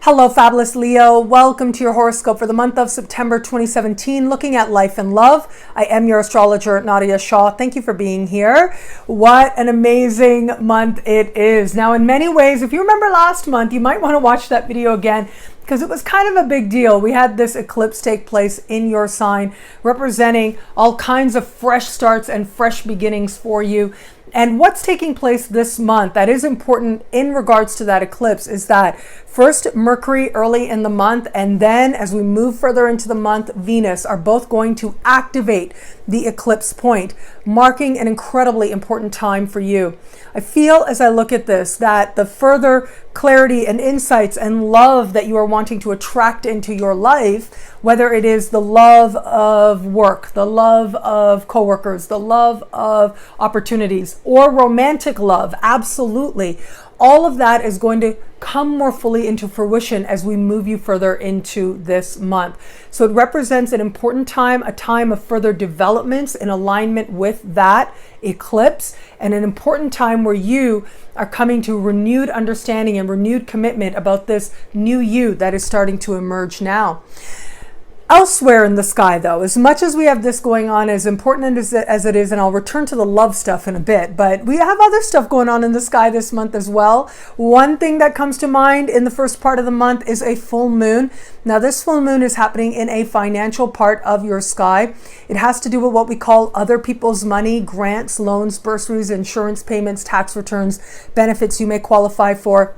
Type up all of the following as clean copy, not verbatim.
Hello, fabulous Leo. Welcome to your horoscope for the month of September 2017, looking at life and love. I am your astrologer, Nadiya Shah. Thank you for being here. What an amazing month it is. Now, in many ways, if you remember last month, you might want to watch that video again because it was kind of a big deal. We had this eclipse take place in your sign, representing all kinds of fresh starts and fresh beginnings for you. And what's taking place this month that is important in regards to that eclipse is that first Mercury early in the month, and then as we move further into the month, Venus are both going to activate the eclipse point, marking an incredibly important time for you. I feel as I look at this that the further clarity and insights and love that you are wanting to attract into your life, whether it is the love of work, the love of coworkers, the love of opportunities, or romantic love, absolutely. All of that is going to come more fully into fruition as we move you further into this month. So it represents an important time, a time of further developments in alignment with that eclipse, and an important time where you are coming to renewed understanding and renewed commitment about this new you that is starting to emerge now. Elsewhere in the sky, though, as much as we have this going on, as important as it is, and I'll return to the love stuff in a bit, but we have other stuff going on in the sky this month as well. One thing that comes to mind in the first part of the month is a full moon. Now, this full moon is happening in a financial part of your sky. It has to do with what we call other people's money, grants, loans, bursaries, insurance payments, tax returns, benefits you may qualify for.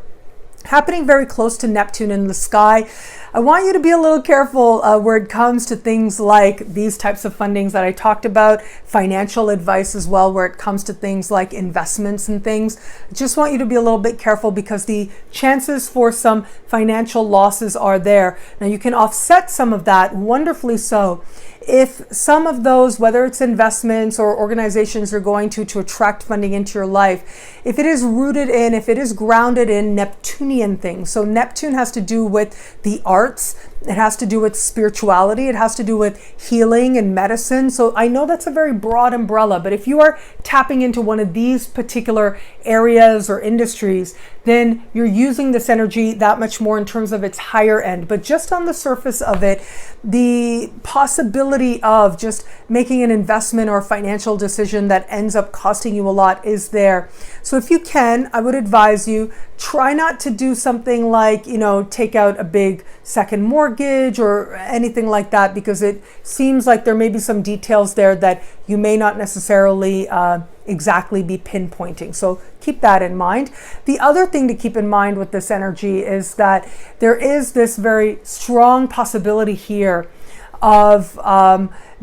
Happening very close to Neptune in the sky. I want you to be a little careful where it comes to things like these types of fundings that I talked about, financial advice as well, where it comes to things like investments and things. I just want you to be a little bit careful because the chances for some financial losses are there. Now, you can offset some of that wonderfully so if some of those, whether it's investments or organizations are going to attract funding into your life, if it is rooted in, if it is grounded in Neptunian things. So Neptune has to do with the arts. It has to do with spirituality. It has to do with healing and medicine. So I know that's a very broad umbrella, but if you are tapping into one of these particular areas or industries, then you're using this energy that much more in terms of its higher end. But just on the surface of it, the possibility of just making an investment or a financial decision that ends up costing you a lot is there. So if you can, I would advise you, try not to do something like, take out a big second mortgage or anything like that, because it seems like there may be some details there that you may not necessarily exactly be pinpointing. So keep that in mind. The other thing to keep in mind with this energy is that there is this very strong possibility here of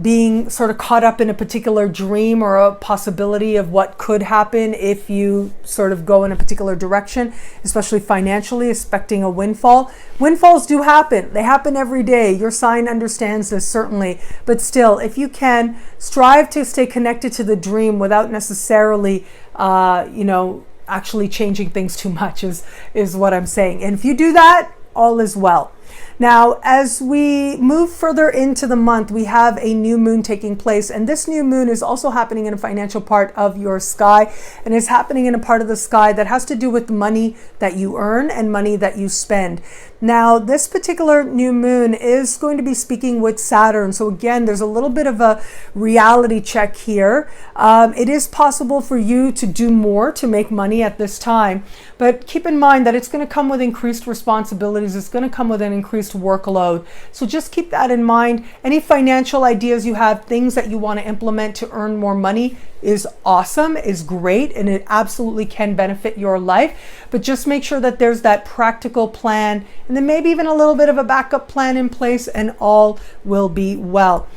being sort of caught up in a particular dream or a possibility of what could happen if you sort of go in a particular direction, especially financially, expecting a windfall. Windfalls do happen. They happen every day. Your sign understands this, certainly. But still, if you can, strive to stay connected to the dream without necessarily, actually changing things too much is what I'm saying. And if you do that, all is well. Now, as we move further into the month, we have a new moon taking place, and this new moon is also happening in a financial part of your sky, and is happening in a part of the sky that has to do with money that you earn and money that you spend. Now, this particular new moon is going to be speaking with Saturn. So again, there's a little bit of a reality check here. It is possible for you to do more to make money at this time, but keep in mind that it's going to come with increased responsibilities. It's going to come with an increased workload. So just keep that in mind. Any financial ideas you have, things that you want to implement to earn more money, is awesome, is great, and it absolutely can benefit your life. But just make sure that there's that practical plan, and then maybe even a little bit of a backup plan in place, and all will be well.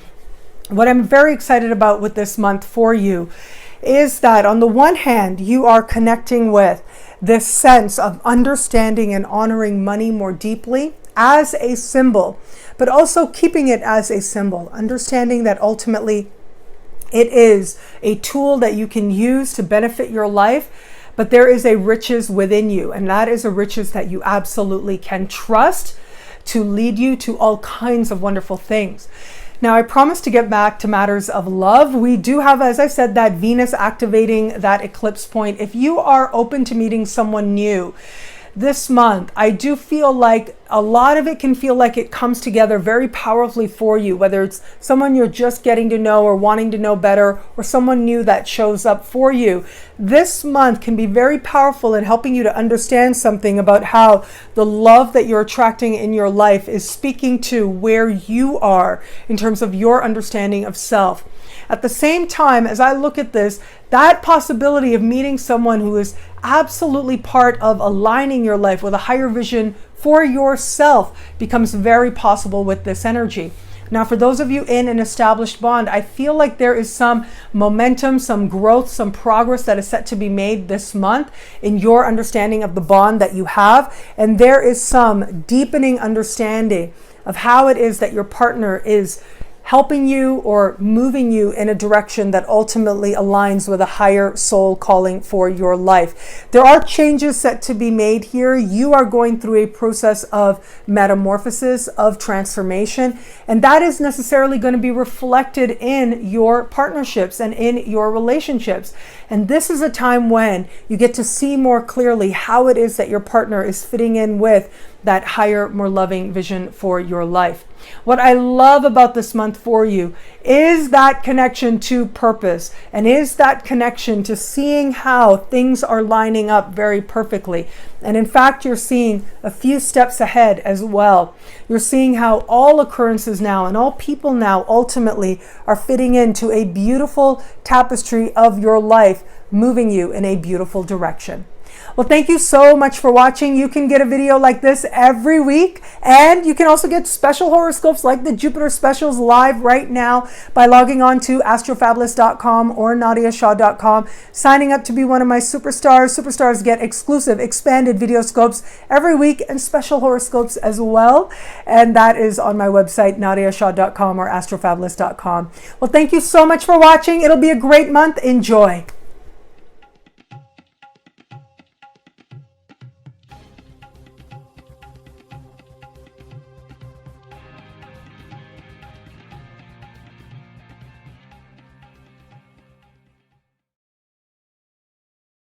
What I'm very excited about with this month for you is that on the one hand, you are connecting with this sense of understanding and honoring money more deeply as a symbol, but also keeping it as a symbol, understanding that ultimately it is a tool that you can use to benefit your life, but there is a riches within you, and that is a riches that you absolutely can trust to lead you to all kinds of wonderful things. Now, I promise to get back to matters of love. We do have, as I said, that Venus activating that eclipse point. If you are open to meeting someone new, this month, I do feel like a lot of it can feel like it comes together very powerfully for you, whether it's someone you're just getting to know or wanting to know better, or someone new that shows up for you. This month can be very powerful in helping you to understand something about how the love that you're attracting in your life is speaking to where you are in terms of your understanding of self. At the same time, as I look at this, that possibility of meeting someone who is absolutely part of aligning your life with a higher vision for yourself becomes very possible with this energy. Now, for those of you in an established bond, I feel like there is some momentum, some growth, some progress that is set to be made this month in your understanding of the bond that you have. And there is some deepening understanding of how it is that your partner is helping you or moving you in a direction that ultimately aligns with a higher soul calling for your life. There are changes set to be made here. You are going through a process of metamorphosis, of transformation, and that is necessarily going to be reflected in your partnerships and in your relationships. And this is a time when you get to see more clearly how it is that your partner is fitting in with that higher, more loving vision for your life. What I love about this month for you is that connection to purpose, and is that connection to seeing how things are lining up very perfectly. And in fact, you're seeing a few steps ahead as well. You're seeing how all occurrences now and all people now ultimately are fitting into a beautiful tapestry of your life, moving you in a beautiful direction. Well, thank you so much for watching. You can get a video like this every week, and you can also get special horoscopes like the Jupiter specials live right now by logging on to astrofabulous.com or nadiyashah.com, signing up to be one of my superstars. Superstars get exclusive expanded video scopes every week and special horoscopes as well. And that is on my website, nadiyashah.com or astrofabulous.com. Well, thank you so much for watching. It'll be a great month. Enjoy.